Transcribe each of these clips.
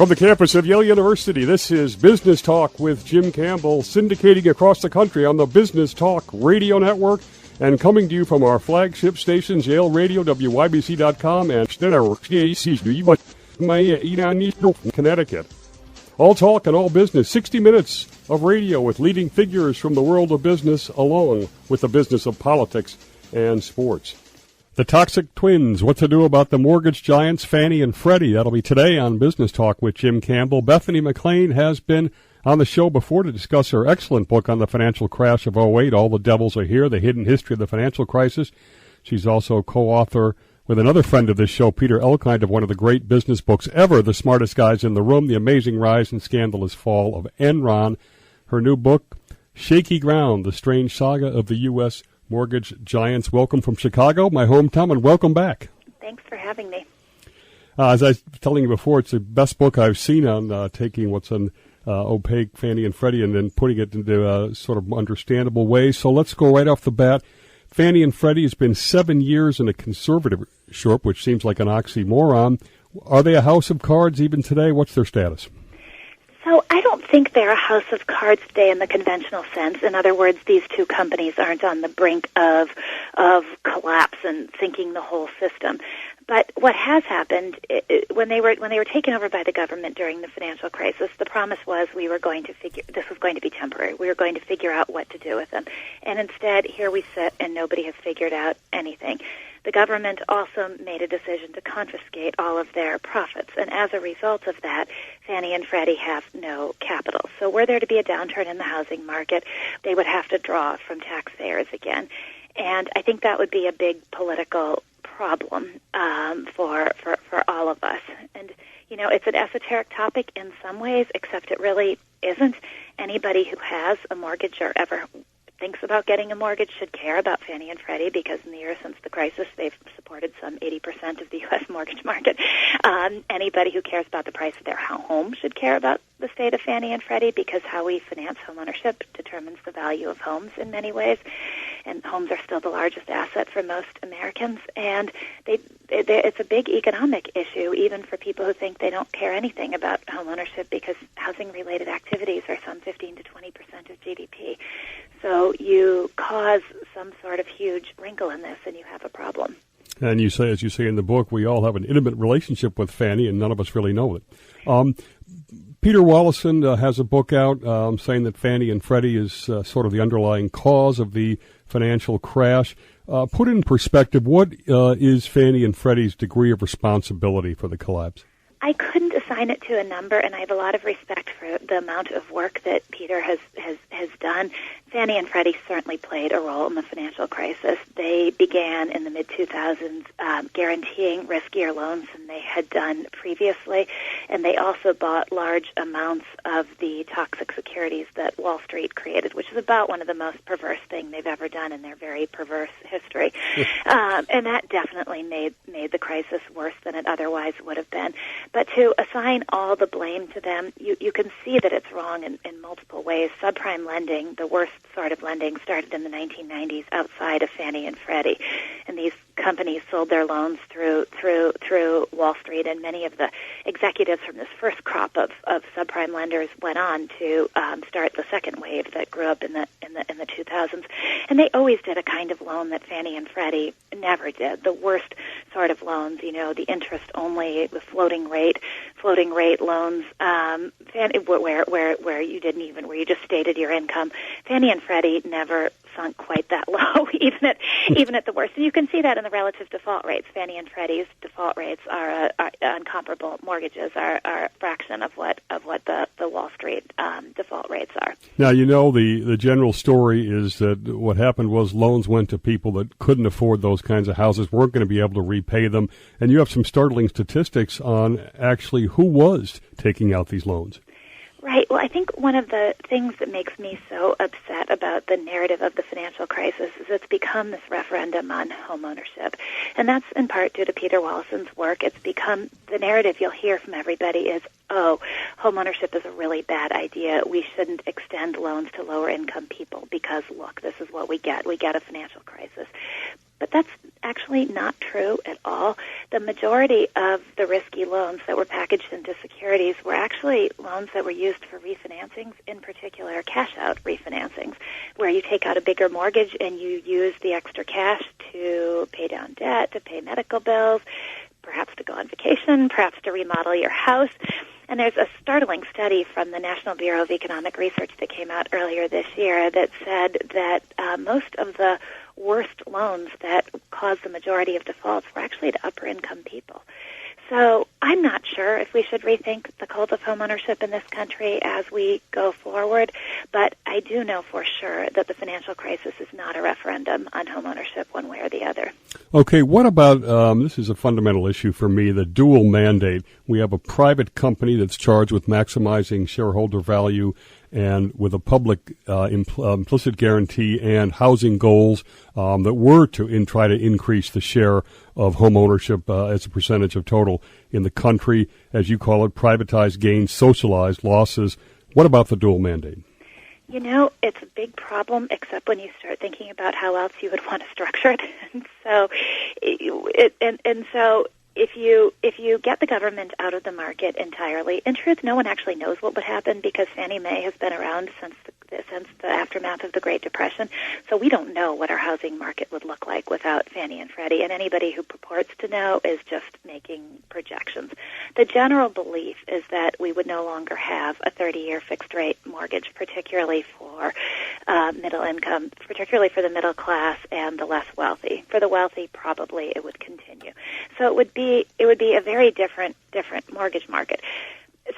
From the campus of Yale University, this is Business Talk with Jim Campbell, syndicating across the country on the Business Talk Radio Network and coming to you from our flagship stations, Yale Radio, WYBC.com, and Connecticut. All talk and all business, 60 minutes of radio with leading figures from the world of business, along with the business of politics and sports. The Toxic Twins, what to do about the mortgage giants Fannie and Freddie. That'll be today on Business Talk with Jim Campbell. Bethany McLean has been on the show before to discuss her excellent book on the financial crash of '08, All the Devils Are Here, The Hidden History of the Financial Crisis. She's also co-author with another friend of this show, Peter Elkind, of one of the great business books ever, The Smartest Guys in the Room, The Amazing Rise and Scandalous Fall of Enron. Her new book, Shaky Ground, The Strange Saga of the U.S. Mortgage Giants. Welcome from Chicago, my hometown, and welcome back. Thanks for having me. As I was telling you before, it's the best book I've seen on taking what's an opaque Fannie and Freddie and then putting it into a sort of understandable way. So let's go right off the bat. Fannie and Freddie has been 7 years in a conservatorship, which seems like an oxymoron. Are they a house of cards even today? What's their status? So I don't think they're a house of cards today in the conventional sense. In other words, these two companies aren't on the brink of collapse and sinking the whole system. But what has happened when they were taken over by the government during the financial crisis, the promise was this was going to be temporary. We were going to figure out what to do with them. And instead, here we sit and nobody has figured out anything. The government also made a decision to confiscate all of their profits, and as a result of that, Fannie and Freddie have no capital. So were there to be a downturn in the housing market, they would have to draw from taxpayers again. And I think that would be a big political problem for all of us. And, you know, it's an esoteric topic in some ways, except it really isn't. Anybody who has a mortgage or ever thinks about getting a mortgage should care about Fannie and Freddie, because in the years since the crisis, they've supported some 80% of the U.S. mortgage market. Anybody who cares about the price of their home should care about the state of Fannie and Freddie, because how we finance homeownership determines the value of homes in many ways, and homes are still the largest asset for most Americans. And it's a big economic issue, even for people who think they don't care anything about homeownership, because housing-related activities are some 15 to 20% of GDP. So you cause some sort of huge wrinkle in this, and you have a problem. And you say, as you say in the book, we all have an intimate relationship with Fannie, and none of us really know it. Peter Wallison has a book out saying that Fannie and Freddie is sort of the underlying cause of the financial crash. Put in perspective, what is Fannie and Freddie's degree of responsibility for the collapse? I couldn't assign it to a number, and I have a lot of respect for the amount of work that Peter has done. Fannie and Freddie certainly played a role in the financial crisis. They began in the mid-2000s guaranteeing riskier loans than they had done previously, and they also bought large amounts of the toxic securities that Wall Street created, which is about one of the most perverse things they've ever done in their very perverse history. And that definitely made the crisis worse than it otherwise would have been. But to assign all the blame to them, you can see that it's wrong in multiple ways. Subprime lending, the worst sort of lending, started in the 1990s outside of Fannie and Freddie, and these companies sold their loans through Wall Street, and many of the executives from this first crop of subprime lenders went on to start the second wave that grew up in the 2000s. And they always did a kind of loan that Fannie and Freddie never did. The worst sort of loans, you know, the interest only, the floating rate loans, where you just stated your income. Fannie and Freddie never sunk quite that low, even at the worst. And you can see that in the relative default rates. Fannie and Freddie's default rates are on comparable mortgages are a fraction of what the Wall Street default rates are. Now, you know, the general story is that what happened was loans went to people that couldn't afford those kinds of houses, weren't going to be able to repay them, and you have some startling statistics on actually who was taking out these loans. Right. Well, I think one of the things that makes me so upset about the narrative of the financial crisis is it's become this referendum on homeownership. And that's in part due to Peter Wallison's work. It's become the narrative you'll hear from everybody is, oh, homeownership is a really bad idea. We shouldn't extend loans to lower income people because, look, this is what we get. We get a financial crisis. But that's actually not true at all. The the majority of the risky loans that were packaged into securities were actually loans that were used for refinancings, in particular cash-out refinancings, where you take out a bigger mortgage and you use the extra cash to pay down debt, to pay medical bills, perhaps to go on vacation, perhaps to remodel your house. And there's a startling study from the National Bureau of Economic Research that came out earlier this year that said that most of the worst loans that caused the majority of defaults were actually to upper-income people. So I'm not sure if we should rethink the cult of homeownership in this country as we go forward, but I do know for sure that the financial crisis is not a referendum on homeownership one way or the other. Okay, what about, this is a fundamental issue for me, the dual mandate. We have a private company that's charged with maximizing shareholder value and with a public implicit guarantee and housing goals that were to try to increase the share of home ownership as a percentage of total in the country, as you call it, privatized gains, socialized losses. What about the dual mandate? You know, it's a big problem, except when you start thinking about how else you would want to structure it. And so if you get the government out of the market entirely, in truth, no one actually knows what would happen because Fannie Mae has been around since the aftermath of the Great Depression. So we don't know what our housing market would look like without Fannie and Freddie, and anybody who purports to know is just making projections. The general belief is that we would no longer have a 30-year fixed-rate mortgage, particularly for middle income, particularly for the middle class and the less wealthy. For the wealthy, probably it would continue. So it would be a very different mortgage market.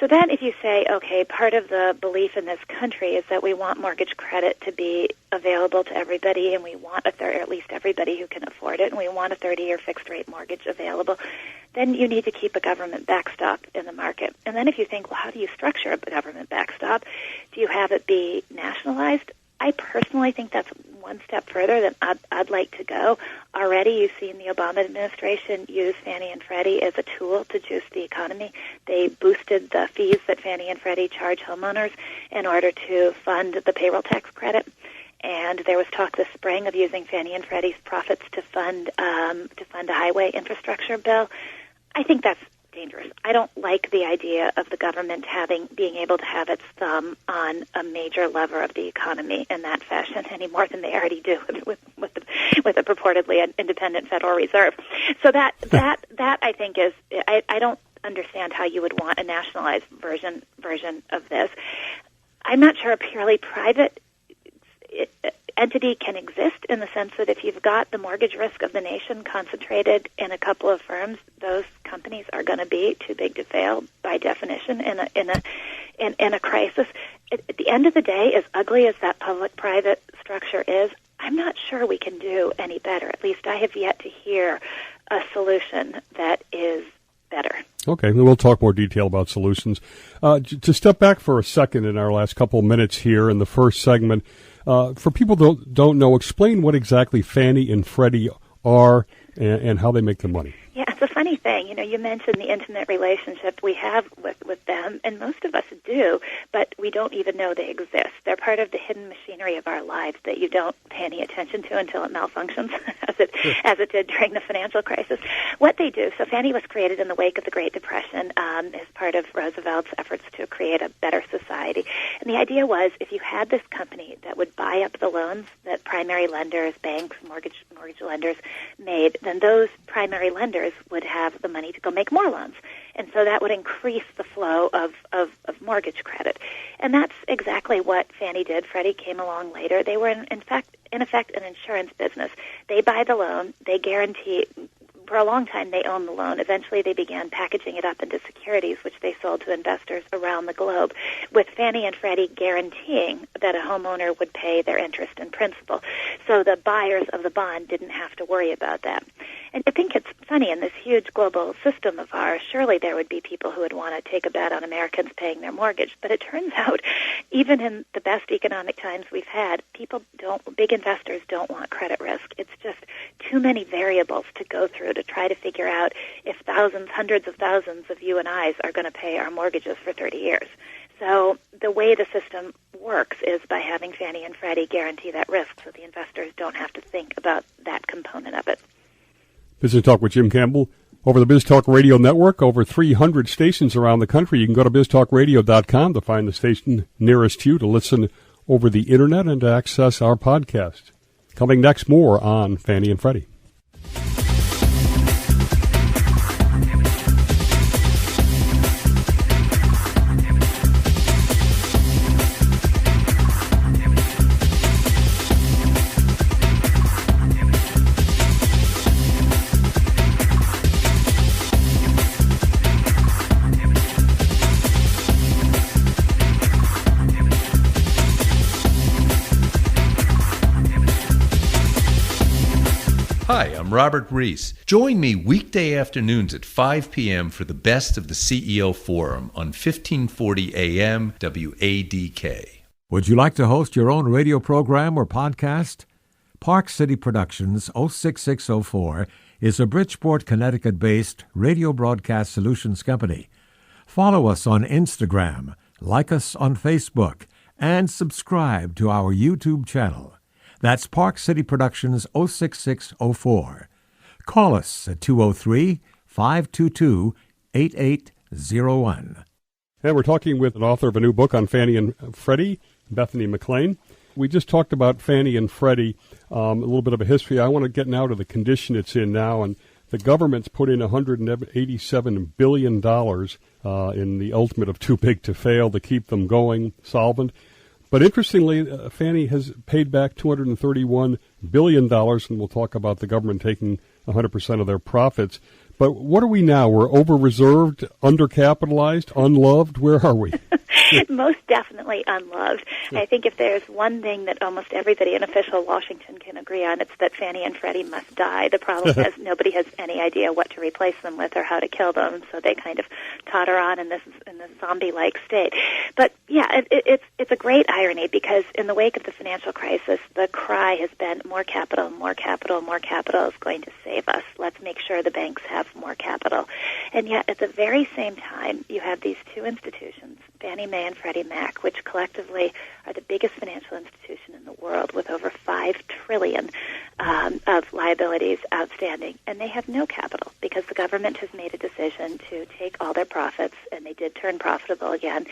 So then if you say, okay, part of the belief in this country is that we want mortgage credit to be available to everybody, and we want or at least everybody who can afford it, and we want a 30-year fixed-rate mortgage available, then you need to keep a government backstop in the market. And then if you think, well, how do you structure a government backstop? Do you have it be nationalized? I personally think that's one step further than I'd like to go. Already you've seen the Obama administration use Fannie and Freddie as a tool to juice the economy. They boosted the fees that Fannie and Freddie charge homeowners in order to fund the payroll tax credit. And there was talk this spring of using Fannie and Freddie's profits to fund a highway infrastructure bill. I think that's dangerous. I don't like the idea of the government being able to have its thumb on a major lever of the economy in that fashion any more than they already do with a purportedly independent Federal Reserve. So that I think is I don't understand how you would want a nationalized version of this. I'm not sure a purely private entity can exist in the sense that if you've got the mortgage risk of the nation concentrated in a couple of firms, those companies are going to be too big to fail by definition in a crisis. At the end of the day, as ugly as that public-private structure is, I'm not sure we can do any better. At least I have yet to hear a solution that is better. Okay, we'll talk more detail about solutions. To step back for a second in our last couple of minutes here in the first segment, for people who don't know, explain what exactly Fannie and Freddie are and how they make their money. Yeah, it's a funny thing. You know, you mentioned the intimate relationship we have with them, and most of us do, but we don't even know they exist. They're part of the hidden machinery of our lives that you don't pay any attention to until it malfunctions, as it did during the financial crisis. What they do, so Fannie was created in the wake of the Great Depression as part of Roosevelt's efforts to create a better society. And the idea was if you had this company that would buy up the loans that primary lenders, banks, mortgage lenders made, then those primary lenders would have the money to go make more loans. And so that would increase the flow of mortgage credit. And that's exactly what Fannie did. Freddie came along later. They were, in effect, an insurance business. They buy the loan. They guarantee. For a long time, they owned the loan. Eventually, they began packaging it up into securities, which they sold to investors around the globe, with Fannie and Freddie guaranteeing that a homeowner would pay their interest and principal. So the buyers of the bond didn't have to worry about that. And I think it's funny, in this huge global system of ours, surely there would be people who would want to take a bet on Americans paying their mortgage. But it turns out, even in the best economic times we've had, big investors don't want credit risk. It's just too many variables to go through to try to figure out if thousands, hundreds of thousands of you and I's are going to pay our mortgages for 30 years. So the way the system works is by having Fannie and Freddie guarantee that risk so the investors don't have to think about that component of it. Business Talk with Jim Campbell. over the BizTalk Radio Network, over 300 stations around the country. You can go to biztalkradio.com to find the station nearest you to listen over the Internet and to access our podcast. Coming next, more on Fannie and Freddie. Hi, I'm Robert Reese. Join me weekday afternoons at 5 p.m. for the best of the CEO Forum on 1540 AM WADK. Would you like to host your own radio program or podcast? Park City Productions 06604 is a Bridgeport, Connecticut-based radio broadcast solutions company. Follow us on Instagram, like us on Facebook, and subscribe to our YouTube channel. That's Park City Productions 06604. Call us at 203-522-8801. And we're talking with an author of a new book on Fannie and Freddie, Bethany McLean. We just talked about Fannie and Freddie, a little bit of a history. I want to get now to the condition it's in now. And the government's put in $187 billion in the ultimate of too big to fail to keep them going, solvent. But interestingly, Fannie has paid back $231 billion, and we'll talk about the government taking 100% of their profits. But what are we now? We're over-reserved, undercapitalized, unloved? Where are we? Most definitely unloved. I think if there's one thing that almost everybody in official Washington can agree on, it's that Fannie and Freddie must die. The problem is nobody has any idea what to replace them with or how to kill them, so they kind of totter on in this zombie-like state. But yeah, it's a great irony because in the wake of the financial crisis, the cry has been more capital, more capital, more capital is going to save us. Let's make sure the banks have more capital. And yet at the very same time, you have these two institutions, Fannie Mae and Freddie Mac, which collectively are the biggest financial institution in the world with over $5 trillion of liabilities outstanding. And they have no capital because the government has made a decision to take all their profits, and they did turn profitable again,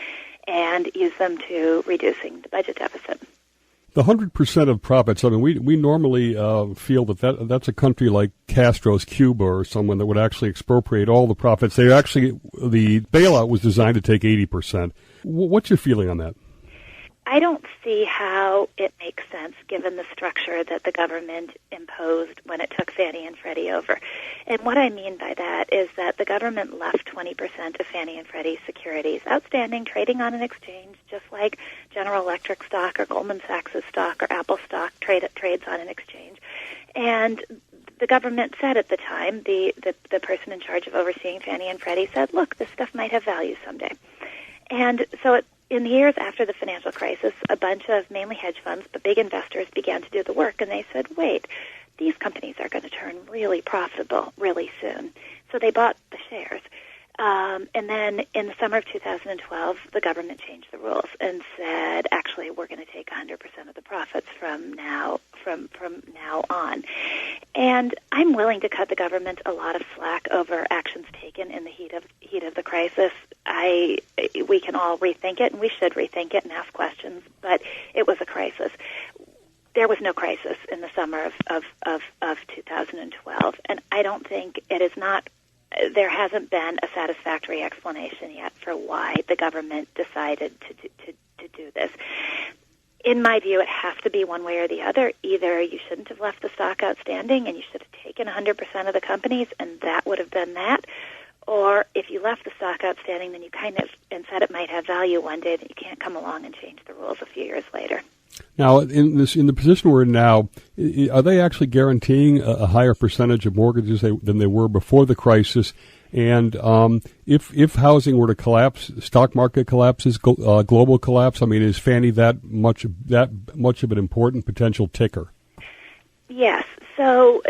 and use them to reducing the budget deficit. The 100% of profits, I mean, we normally feel that's a country like Castro's Cuba or someone that would actually expropriate all the profits. The bailout was designed to take 80%. What's your feeling on that? I don't see how it makes sense given the structure that the government imposed when it took Fannie and Freddie over. And what I mean by that is that the government left 20% of Fannie and Freddie securities outstanding, trading on an exchange, just like General Electric stock or Goldman Sachs stock or Apple stock trades on an exchange. And the government said at the time, the person in charge of overseeing Fannie and Freddie said, look, this stuff might have value someday. And so in the years after the financial crisis, a bunch of mainly hedge funds, but big investors began to do the work, and they said, wait, these companies are going to turn really profitable really soon. So they bought the shares. And then in the summer of 2012, the government changed the rules and said, actually, we're going to take 100% of the profits from now on. And I'm willing to cut the government a lot of slack over actions taken in the heat of the crisis. We can all rethink it, and we should rethink it and ask questions, but it was a crisis. There was no crisis in the summer of 2012, and I don't think there hasn't been a satisfactory explanation yet for why the government decided to do this. In my view, it has to be one way or the other. Either you shouldn't have left the stock outstanding and you should have taken 100% of the companies, and that would have been that. Or if you left the stock outstanding, then you and said it might have value one day, that you can't come along and change the rules a few years later. Now, in the position we're in now, are they actually guaranteeing a higher percentage of mortgages than they were before the crisis? And if housing were to collapse, stock market collapses, global collapse, I mean, is Fannie that much of an important potential ticker? Yes. So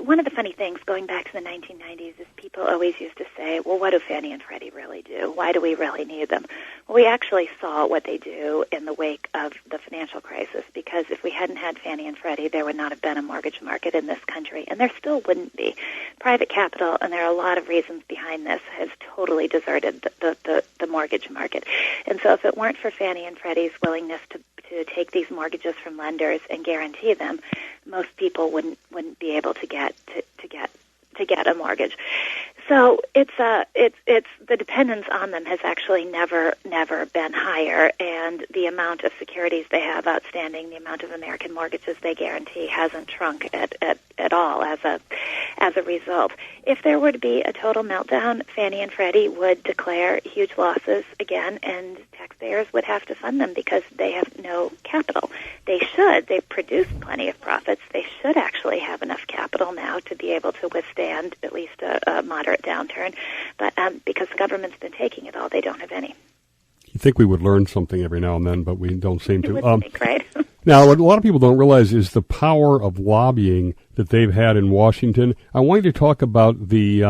one of the funny things going back to the 1990s is people always used to say, well, what do Fannie and Freddie really do? Why do we really need them? Well, we actually saw what they do in the wake of the financial crisis, because if we hadn't had Fannie and Freddie, there would not have been a mortgage market in this country, and there still wouldn't be. Private capital, and there are a lot of reasons behind this, has totally deserted the mortgage market. And so if it weren't for Fannie and Freddie's willingness to take these mortgages from lenders and guarantee them, most people wouldn't be able to get a mortgage. So it's the dependence on them has actually never been higher, and the amount of securities they have outstanding, the amount of American mortgages they guarantee, hasn't shrunk at all as a result. If there were to be a total meltdown, Fannie and Freddie would declare huge losses again, and taxpayers would have to fund them because they have no capital. They should. They produce plenty of profits. They should actually have enough capital now to be able to withstand at least a moderate downturn. But because the government's been taking it all, they don't have any. You think we would learn something every now and then, but we don't seem to. You would think, right? Now, what a lot of people don't realize is the power of lobbying that they've had in Washington. I want you to talk about the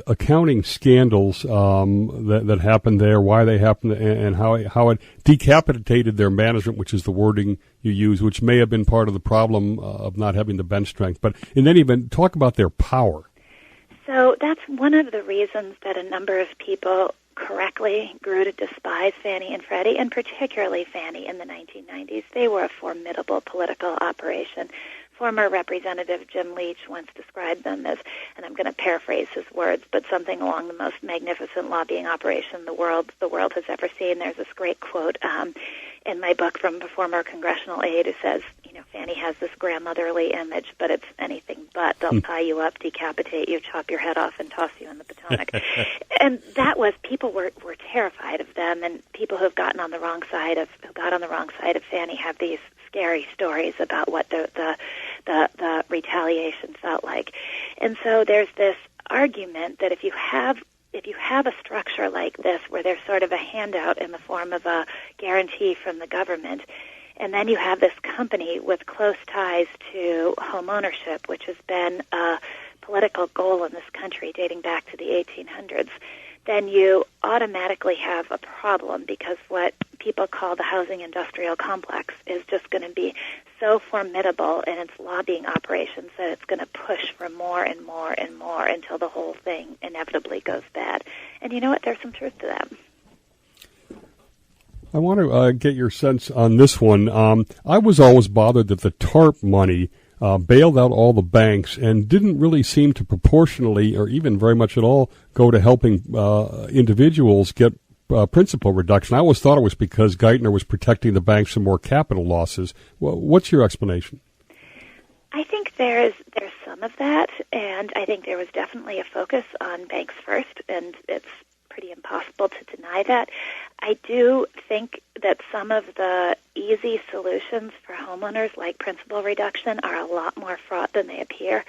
accounting scandals that happened there, why they happened, and how it decapitated their management, which is the wording you use, which may have been part of the problem of not having the bench strength. But in any event, talk about their power. So that's one of the reasons that a number of people correctly grew to despise Fannie and Freddie, and particularly Fannie in the 1990s. They were a formidable political operation. Former Representative Jim Leach once described them as, and I'm going to paraphrase his words, but something along the most magnificent lobbying operation the world has ever seen. There's this great quote in my book from a former congressional aide who says, Fannie has this grandmotherly image, but it's anything but. They'll tie you up, decapitate you, chop your head off, and toss you in the Potomac. And that was, people were terrified of them, and people who got on the wrong side of Fannie have these scary stories about what the retaliation felt like. And so there's this argument that if you have a structure like this where there's sort of a handout in the form of a guarantee from the government, and then you have this company with close ties to home ownership, which has been a political goal in this country dating back to the 1800s, then you automatically have a problem, because what people call the housing industrial complex is just going to be so formidable in its lobbying operations that it's going to push for more and more and more until the whole thing inevitably goes bad. And you know what? There's some truth to that. I want to get your sense on this one. I was always bothered that the TARP money bailed out all the banks and didn't really seem to proportionally, or even very much at all, go to helping individuals get principal reduction. I always thought it was because Geithner was protecting the banks from more capital losses. Well, what's your explanation? I think there's some of that, and I think there was definitely a focus on banks first, and it's pretty impossible to deny that. I do think that some of the easy solutions for homeowners, like principal reduction, are a lot more fraught than they appear.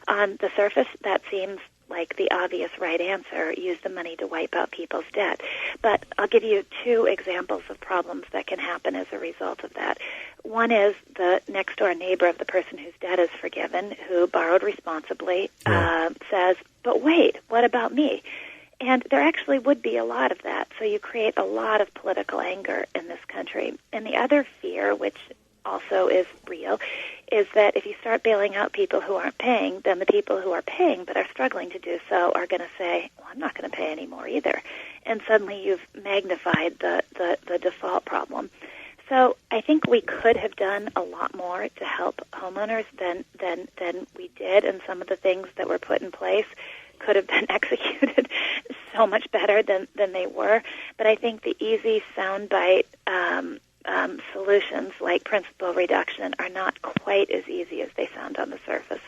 On the surface, that seems like the obvious right answer: use the money to wipe out people's debt. But I'll give you two examples of problems that can happen as a result of that. One is the next-door neighbor of the person whose debt is forgiven, who borrowed responsibly, says, but wait, what about me? And there actually would be a lot of that, so you create a lot of political anger in this country. And the other fear, which also is real, is that if you start bailing out people who aren't paying, then the people who are paying but are struggling to do so are going to say, well, I'm not going to pay anymore either. And suddenly you've magnified the default problem. So I think we could have done a lot more to help homeowners than we did, and some of the things that were put in place could have been executed so much better than they were. But I think the easy soundbite solutions like principal reduction are not quite as easy as they sound on the surface.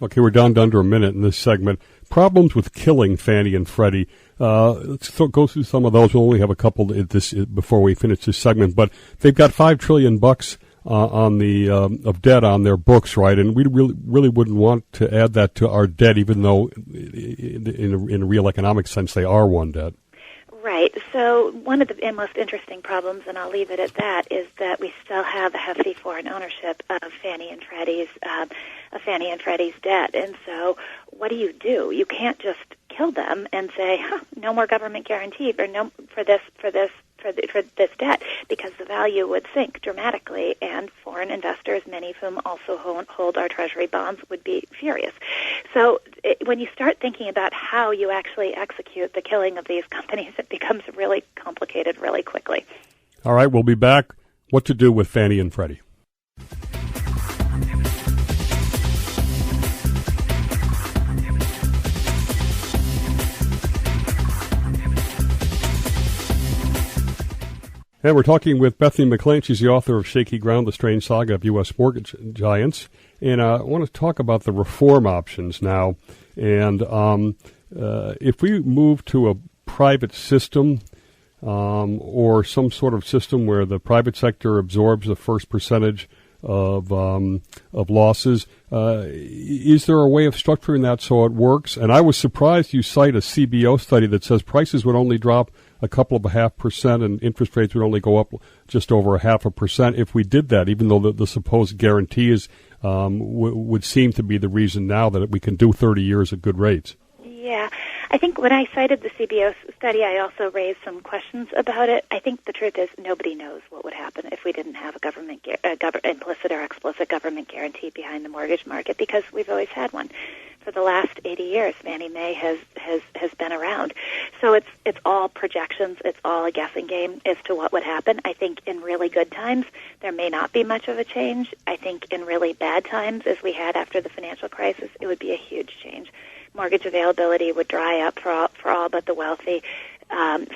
Okay, we're down to under a minute in this segment. Problems with killing Fannie and Freddie. Let's go through some of those. We'll only have a couple before we finish this segment. But they've got $5 trillion on the of debt on their books, right? And we really wouldn't want to add that to our debt, even though in a real economic sense they are one debt. Right. So one of the most interesting problems, and I'll leave it at that, is that we still have a hefty foreign ownership of Fannie and Freddie's debt. And so what do? You can't just kill them and say, no more government guarantee or no for this debt, because the value would sink dramatically, and foreign investors, many of whom also hold our Treasury bonds, would be furious. So when you start thinking about how you actually execute the killing of these companies, it becomes really complicated really quickly. All right, we'll be back. What to do with Fannie and Freddie. And we're talking with Bethany McLean. She's the author of Shaky Ground, The Strange Saga of U.S. Mortgage Giants. And I want to talk about the reform options now. And if we move to a private system or some sort of system where the private sector absorbs the first percentage of losses, is there a way of structuring that so it works? And I was surprised you cite a CBO study that says prices would only drop a couple of 0.5% and interest rates would only go up just over 0.5% if we did that, even though the supposed guarantees would seem to be the reason now that we can do 30 years at good rates. Yeah. I think when I cited the CBO study, I also raised some questions about it. I think the truth is nobody knows what would happen if we didn't have a implicit or explicit government guarantee behind the mortgage market, because we've always had one. For the last 80 years, Fannie Mae has been around. So it's all projections. It's all a guessing game as to what would happen. I think in really good times, there may not be much of a change. I think in really bad times, as we had after the financial crisis, it would be a huge change. Mortgage availability would dry up for all but the wealthy.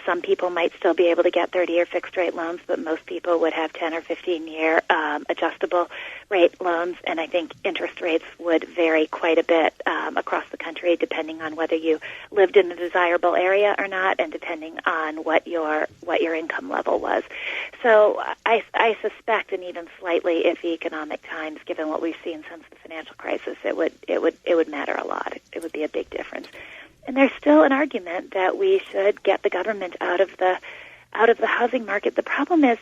Some people might still be able to get 30-year fixed-rate loans, but most people would have 10- or 15-year adjustable rate loans, and I think interest rates would vary quite a bit across the country, depending on whether you lived in the desirable area or not, and depending on what your income level was. So I suspect, in even slightly iffy economic times, given what we've seen since the financial crisis, it would matter a lot. It would be a big difference. And there's still an argument that we should get the government out of the housing market. The problem is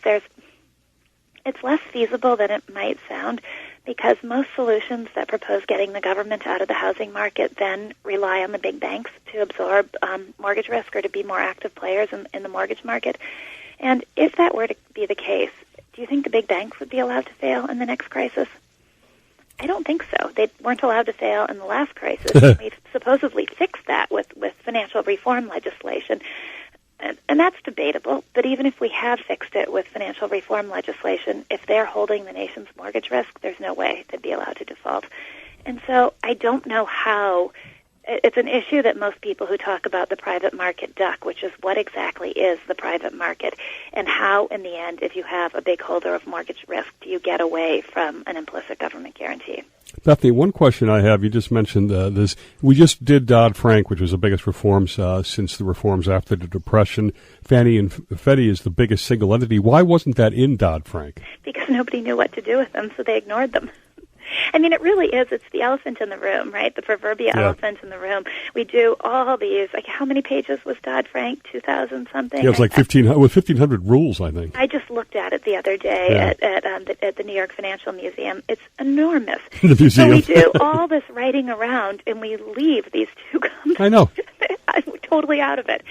it's less feasible than it might sound, because most solutions that propose getting the government out of the housing market then rely on the big banks to absorb mortgage risk or to be more active players in the mortgage market. And if that were to be the case, do you think the big banks would be allowed to fail in the next crisis? I don't think so. They weren't allowed to fail in the last crisis. We've supposedly fixed that with financial reform legislation. And that's debatable. But even if we have fixed it with financial reform legislation, if they're holding the nation's mortgage risk, there's no way they'd be allowed to default. And so I don't know how. It's an issue that most people who talk about the private market duck, which is what exactly is the private market, and how, in the end, if you have a big holder of mortgage risk, do you get away from an implicit government guarantee? Bethany, one question I have, you just mentioned this. We just did Dodd-Frank, which was the biggest reforms since the reforms after the Depression. Fannie and Freddie is the biggest single entity. Why wasn't that in Dodd-Frank? Because nobody knew what to do with them, so they ignored them. I mean, it really is. It's the elephant in the room, right? The proverbial elephant in the room. We do all these. Like, how many pages was Dodd-Frank? 2,000 something. Yeah, it was like 1,500 rules, I think. I just looked at it the other day at the New York Financial Museum. It's enormous. The museum. So we do all this writing around, and we leave these two companies. I know. I'm totally out of it.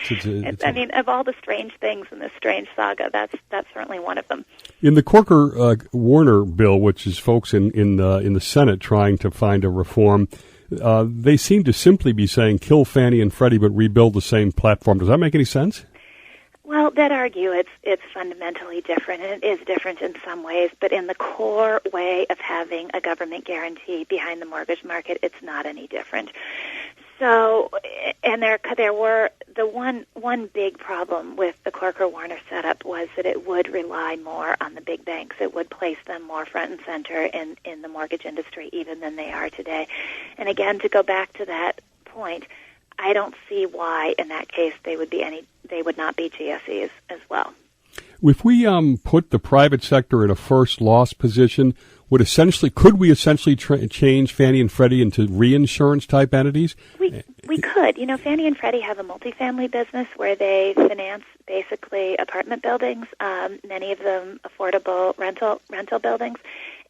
I mean, of all the strange things in this strange saga, that's certainly one of them. In the Corker-Warner bill, which is folks in the Senate trying to find a reform, they seem to simply be saying kill Fannie and Freddie but rebuild the same platform. Does that make any sense? Well, they'd argue it's fundamentally different, and it is different in some ways, but in the core way of having a government guarantee behind the mortgage market, it's not any different. So, and there were the one big problem with the Corker-Warner setup was that it would rely more on the big banks. It would place them more front and center in the mortgage industry even than they are today. And again, to go back to that point, I don't see why in that case they would not be GSEs as well. If we put the private sector in a first loss position, could we essentially change Fannie and Freddie into reinsurance type entities? We could. Fannie and Freddie have a multifamily business where they finance basically apartment buildings, many of them affordable rental buildings,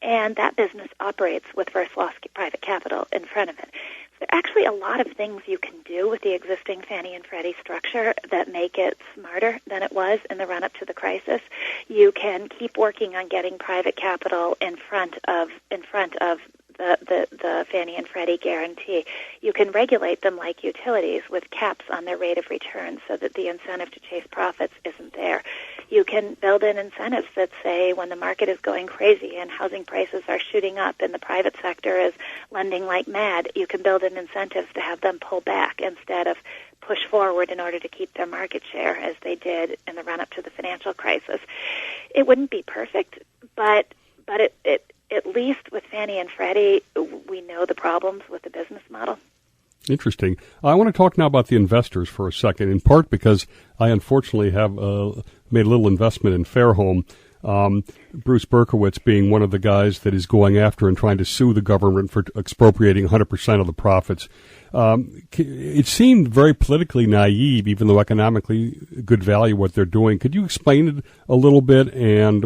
and that business operates with first loss private capital in front of it. There are actually a lot of things you can do with the existing Fannie and Freddie structure that make it smarter than it was in the run-up to the crisis. You can keep working on getting private capital in front of the Fannie and Freddie guarantee. You can regulate them like utilities with caps on their rate of return so that the incentive to chase profits isn't there. You can build in incentives that say when the market is going crazy and housing prices are shooting up and the private sector is lending like mad, you can build in incentives to have them pull back instead of push forward in order to keep their market share as they did in the run-up to the financial crisis. It wouldn't be perfect, but it at least with Fannie and Freddie, we know the problems with the business model. Interesting. I want to talk now about the investors for a second, in part because I unfortunately have made a little investment in Fairhome. Bruce Berkowitz being one of the guys that is going after and trying to sue the government for expropriating 100% of the profits. It seemed very politically naive, even though economically good value what they're doing. Could you explain it a little bit, and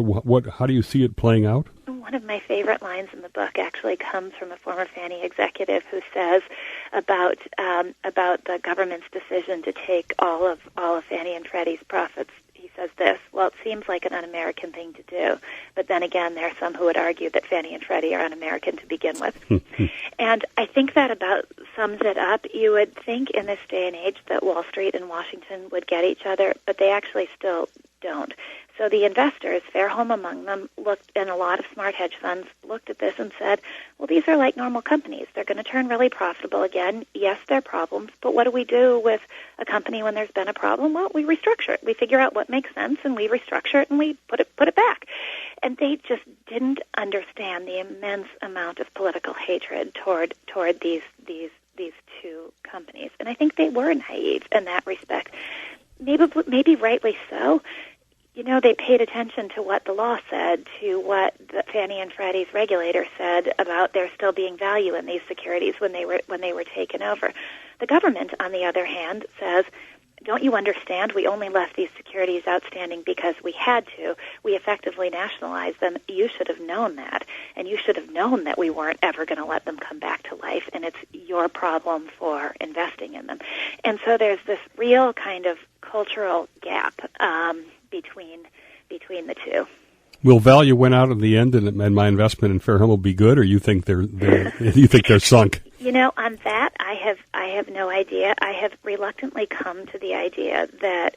how do you see it playing out? One of my favorite lines in the book actually comes from a former Fannie executive who says about the government's decision to take all of Fannie and Freddie's profits. He says this: "Well, it seems like an un-American thing to do, but then again, there are some who would argue that Fannie and Freddie are un-American to begin with." And I think that about sums it up. You would think in this day and age that Wall Street and Washington would get each other, but they actually still don't. So the investors, Fairhome among them, and a lot of smart hedge funds looked at this and said, well, these are like normal companies. They're going to turn really profitable again. Yes, there are problems, but what do we do with a company when there's been a problem? Well, we restructure it. We figure out what makes sense, and we restructure it, and we put it back. And they just didn't understand the immense amount of political hatred toward these two companies. And I think they were naive in that respect. Maybe rightly so. They paid attention to what the law said, to what the Fannie and Freddie's regulator said about there still being value in these securities when they were taken over. The government, on the other hand, says, don't you understand? We only left these securities outstanding because we had to. We effectively nationalized them. You should have known that, and you should have known that we weren't ever going to let them come back to life, and it's your problem for investing in them. And so there's this real kind of cultural gap between the two. Will value win out in the end, and my investment in Fairhome will be good, or you think they're sunk? On that, I have no idea. I have reluctantly come to the idea that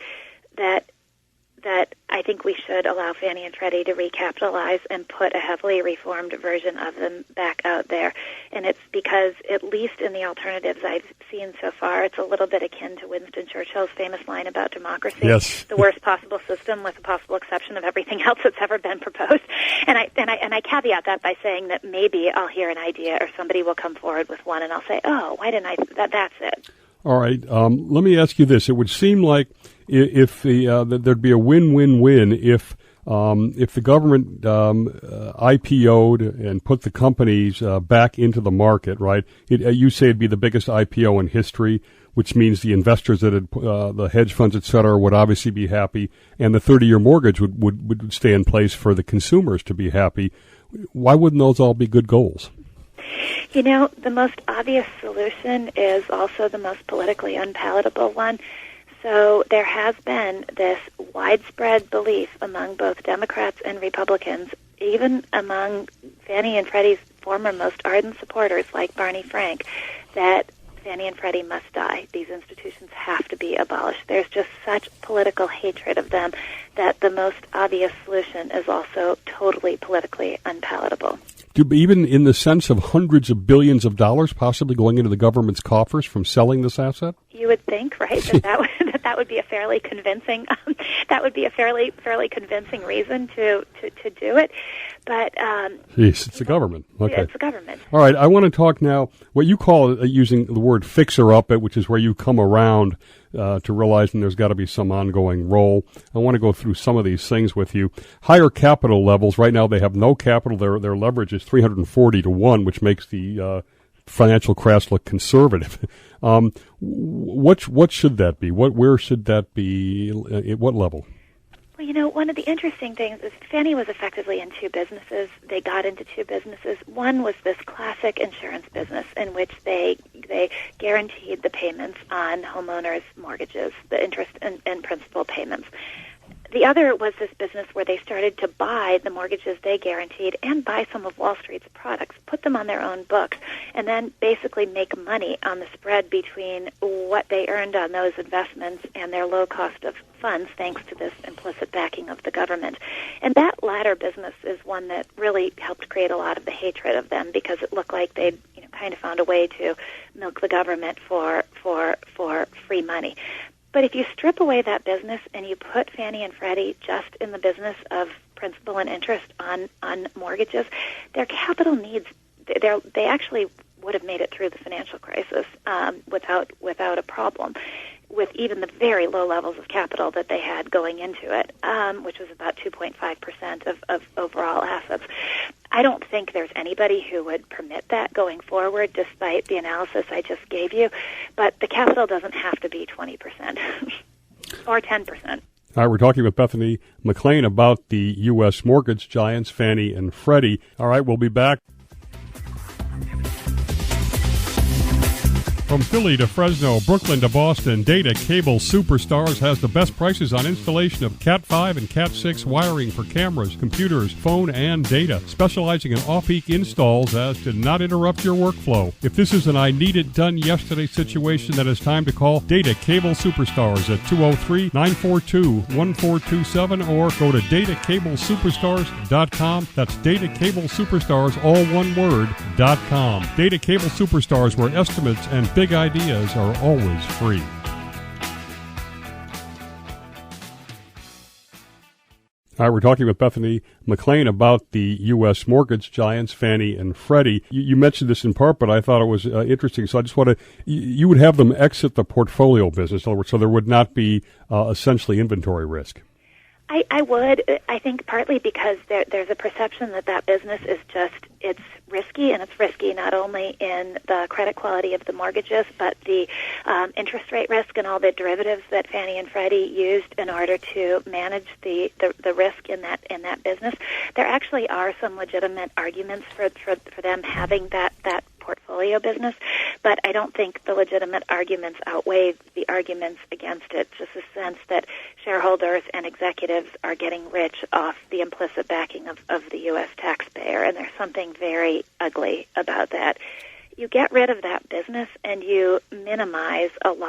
I think we should allow Fannie and Freddie to recapitalize and put a heavily reformed version of them back out there. And it's because, at least in the alternatives I've seen so far, it's a little bit akin to Winston Churchill's famous line about democracy. Yes. The worst possible system with the possible exception of everything else that's ever been proposed. And I caveat that by saying that maybe I'll hear an idea or somebody will come forward with one and I'll say, oh, why didn't that's it. All right. Let me ask you this. It would seem like if there'd be a win-win-win if the government IPO'd and put the companies back into the market, right? You say it'd be the biggest IPO in history, which means the investors that the hedge funds, et cetera, would obviously be happy, and the 30-year mortgage would stay in place for the consumers to be happy. Why wouldn't those all be good goals? The most obvious solution is also the most politically unpalatable one. So there has been this widespread belief among both Democrats and Republicans, even among Fannie and Freddie's former most ardent supporters like Barney Frank, that Fannie and Freddie must die. These institutions have to be abolished. There's just such political hatred of them that the most obvious solution is also totally politically unpalatable. Even in the sense of hundreds of billions of dollars possibly going into the government's coffers from selling this asset? You would think, right, that would be a fairly convincing fairly convincing reason to do it. But it's the government. Okay. It's the government. All right, I want to talk now what you call using the word fixer up it, which is where you come around to realizing there's got to be some ongoing role. I want to go through some of these things with you. Higher capital levels. Right now they have no capital. Their leverage is 340 to 1, which makes the financial crash look conservative. What should that be? Where should that be? At what level? Well, one of the interesting things is Fannie was effectively in two businesses. They got into two businesses. One was this classic insurance business in which they guaranteed the payments on homeowners' mortgages, the interest and principal payments. The other was this business where they started to buy the mortgages they guaranteed and buy some of Wall Street's products, put them on their own books, and then basically make money on the spread between what they earned on those investments and their low cost of funds thanks to this implicit backing of the government. And that latter business is one that really helped create a lot of the hatred of them because it looked like they'd kind of found a way to milk the government for free money. But if you strip away that business and you put Fannie and Freddie just in the business of principal and interest on mortgages, their capital needs, they actually would have made it through the financial crisis without a problem, with even the very low levels of capital that they had going into it, which was about 2.5% of overall assets. I don't think there's anybody who would permit that going forward, despite the analysis I just gave you. But the capital doesn't have to be 20% or 10%. All right, we're talking with Bethany McLean about the U.S. mortgage giants, Fannie and Freddie. All right, we'll be back. From Philly to Fresno, Brooklyn to Boston, Data Cable Superstars has the best prices on installation of Cat 5 and Cat 6 wiring for cameras, computers, phone, and data, specializing in off-peak installs as to not interrupt your workflow. If this is an I need it done yesterday situation, then it's time to call Data Cable Superstars at 203-942-1427 or go to datacablesuperstars.com. That's Data Cable Superstars, all one word, .com. Data Cable Superstars, where estimates and big ideas are always free. All right, we're talking with Bethany McLean about the U.S. mortgage giants, Fannie and Freddie. You mentioned this in part, but I thought it was interesting. So I just want to, you would have them exit the portfolio business, so there would not be essentially inventory risk. I would. I think partly because there's a perception that business is it's risky, and it's risky not only in the credit quality of the mortgages, but the interest rate risk and all the derivatives that Fannie and Freddie used in order to manage the risk in that business. There actually are some legitimate arguments for them having that portfolio business, but I don't think the legitimate arguments outweigh the arguments against it. Just a sense that shareholders and executives are getting rich off the implicit backing of the U.S. taxpayer, and there's something very ugly about that. You get rid of that business and you minimize some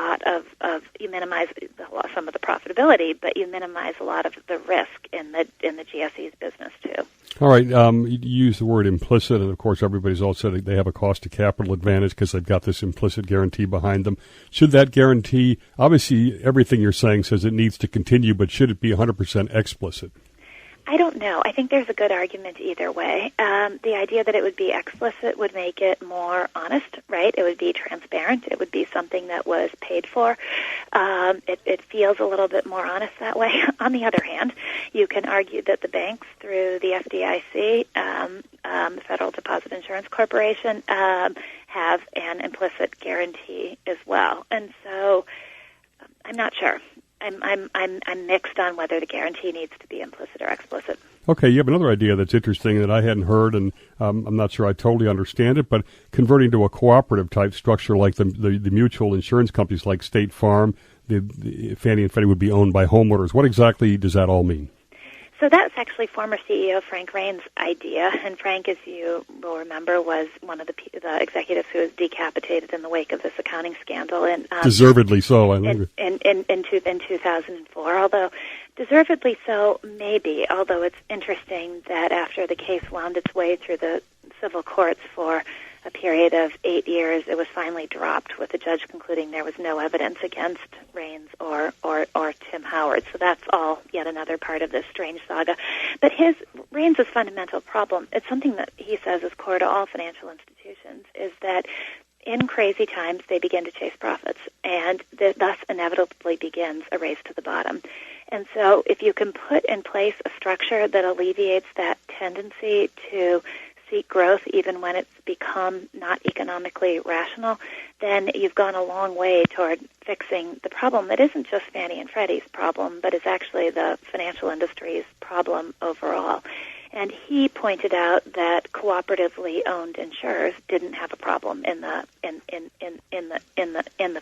of the profitability, but you minimize a lot of the risk in the GSE's business too. All right, you use the word implicit, and of course everybody's all said they have a cost to capital advantage because they've got this implicit guarantee behind them. Should that guarantee, obviously everything you're saying says it needs to continue, but should it be 100% explicit? I don't know. I think there's a good argument either way. The idea that it would be explicit would make it more honest, right? It would be transparent. It would be something that was paid for. It feels a little bit more honest that way. On the other hand, you can argue that the banks, through the FDIC, the Federal Deposit Insurance Corporation, have an implicit guarantee as well. And so I'm not sure. I'm mixed on whether the guarantee needs to be implicit or explicit. Okay, you have another idea that's interesting that I hadn't heard, and I'm not sure I totally understand it, but converting to a cooperative type structure like the mutual insurance companies like State Farm, the Fannie and Freddie would be owned by homeowners. What exactly does that all mean? So that's actually former CEO Frank Rain's idea, and Frank, as you will remember, was one of the executives who was decapitated in the wake of this accounting scandal. And deservedly so, I think. In 2004, although deservedly so, maybe, although it's interesting that after the case wound its way through the civil courts for a period of 8 years, it was finally dropped, with the judge concluding there was no evidence against Raines or Tim Howard. So that's all yet another part of this strange saga. But Raines' fundamental problem, it's something that he says is core to all financial institutions, is that in crazy times, they begin to chase profits, and thus inevitably begins a race to the bottom. And so if you can put in place a structure that alleviates that tendency to seek growth even when it's become not economically rational, then you've gone a long way toward fixing the problem that isn't just Fannie and Freddie's problem, but is actually the financial industry's problem overall. And he pointed out that cooperatively owned insurers didn't have a problem in the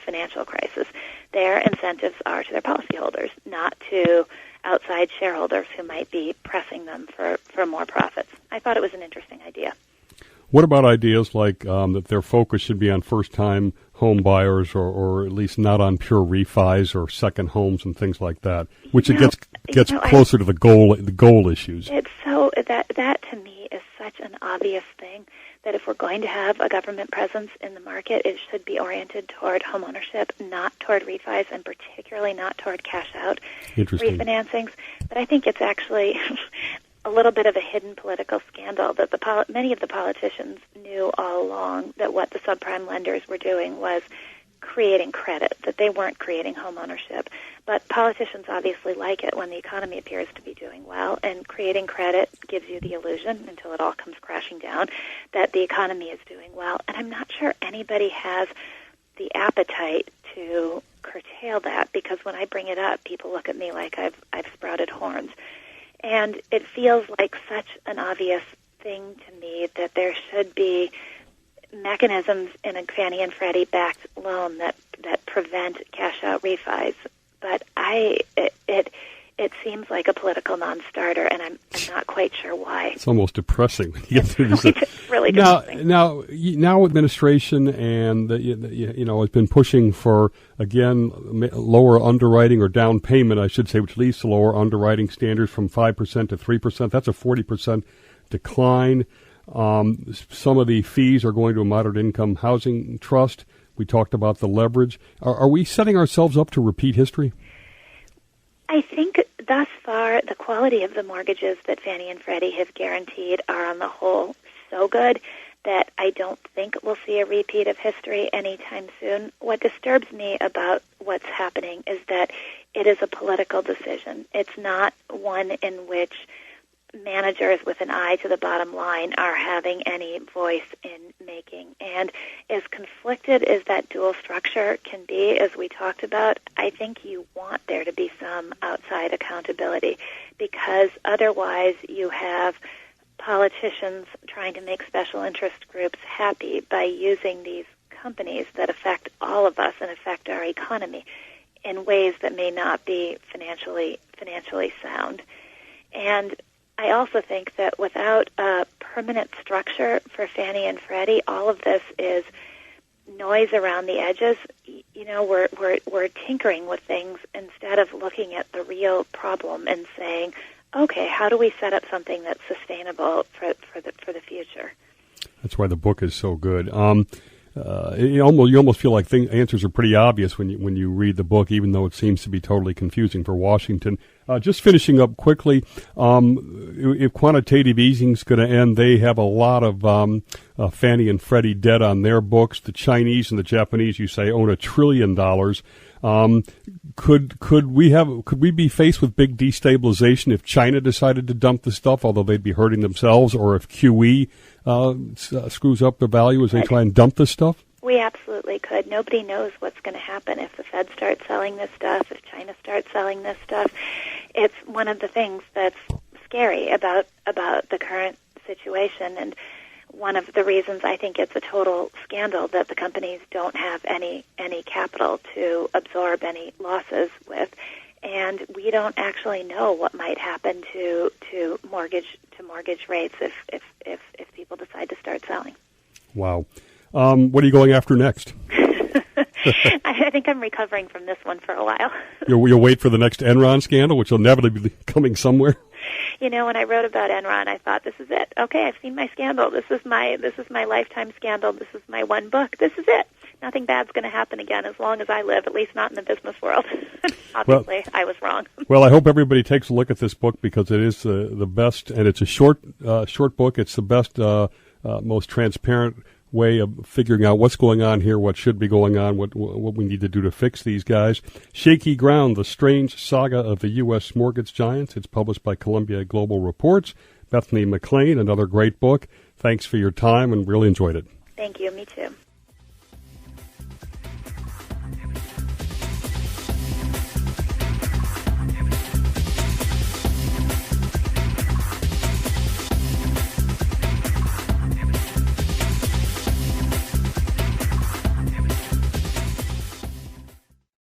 financial crisis. Their incentives are to their policyholders, not to outside shareholders who might be pressing them for more profits. I thought it was an interesting idea. What about ideas like that their focus should be on first-time home buyers, or at least not on pure refis or second homes and things like that, which it gets closer to the goal issues. It's so that to me is such an obvious thing that if we're going to have a government presence in the market, it should be oriented toward homeownership, not toward refis, and particularly not toward cash-out refinancings. But I think it's actually a little bit of a hidden political scandal that many of the politicians knew all along that what the subprime lenders were doing was creating credit, that they weren't creating home ownership. But politicians obviously like it when the economy appears to be doing well, and creating credit gives you the illusion, until it all comes crashing down, that the economy is doing well. And I'm not sure anybody has the appetite to curtail that, because when I bring it up, people look at me like I've sprouted horns. And it feels like such an obvious thing to me that there should be mechanisms in a Fannie and Freddie backed loan that prevent cash out refis. But it seems like a political non-starter, and I'm not quite sure why. It's almost depressing. It's really depressing. Now administration and has been pushing for, again, lower underwriting, or down payment, I should say, which leads to lower underwriting standards from 5% to 3%. That's a 40% decline. Some of the fees are going to a moderate income housing trust. We talked about the leverage. Are we setting ourselves up to repeat history? I think thus far the quality of the mortgages that Fannie and Freddie have guaranteed are on the whole so good that I don't think we'll see a repeat of history anytime soon. What disturbs me about what's happening is that it is a political decision. It's not one in which managers with an eye to the bottom line are having any voice in making. And as conflicted as that dual structure can be, as we talked about, I think you want there to be some outside accountability, because otherwise you have politicians trying to make special interest groups happy by using these companies that affect all of us and affect our economy in ways that may not be financially sound. And I also think that without a permanent structure for Fannie and Freddie, all of this is noise around the edges. We're tinkering with things instead of looking at the real problem and saying, okay, how do we set up something that's sustainable for the future? That's why the book is so good. You almost feel like answers are pretty obvious when you read the book, even though it seems to be totally confusing for Washington. Just finishing up quickly, if quantitative easing is going to end, they have a lot of Fannie and Freddie debt on their books. The Chinese and the Japanese, you say, own $1 trillion. Could we be faced with big destabilization if China decided to dump the stuff, although they'd be hurting themselves, or if QE screws up the value as they try and dump this stuff? We absolutely could. Nobody knows what's going to happen if the Fed starts selling this stuff, if China starts selling this stuff. It's one of the things that's scary about the current situation, and one of the reasons I think it's a total scandal that the companies don't have any capital to absorb any losses with, and we don't actually know what might happen to mortgage rates if people decide to start selling. Wow. What are you going after next? I think I'm recovering from this one for a while. You'll wait for the next Enron scandal, which will inevitably be coming somewhere? When I wrote about Enron, I thought, this is it. Okay, I've seen my scandal. This is my lifetime scandal. This is my one book. This is it. Nothing bad's going to happen again as long as I live, at least not in the business world. Obviously, I was wrong. Well, I hope everybody takes a look at this book, because it is the best, and it's a short book. It's the best, most transparent way of figuring out what's going on here, what should be going on, what we need to do to fix these guys. Shaky Ground, The Strange Saga of the U.S. Mortgage Giants. It's published by Columbia Global Reports. Bethany McLean, another great book. Thanks for your time, and really enjoyed it. Thank you. Me too.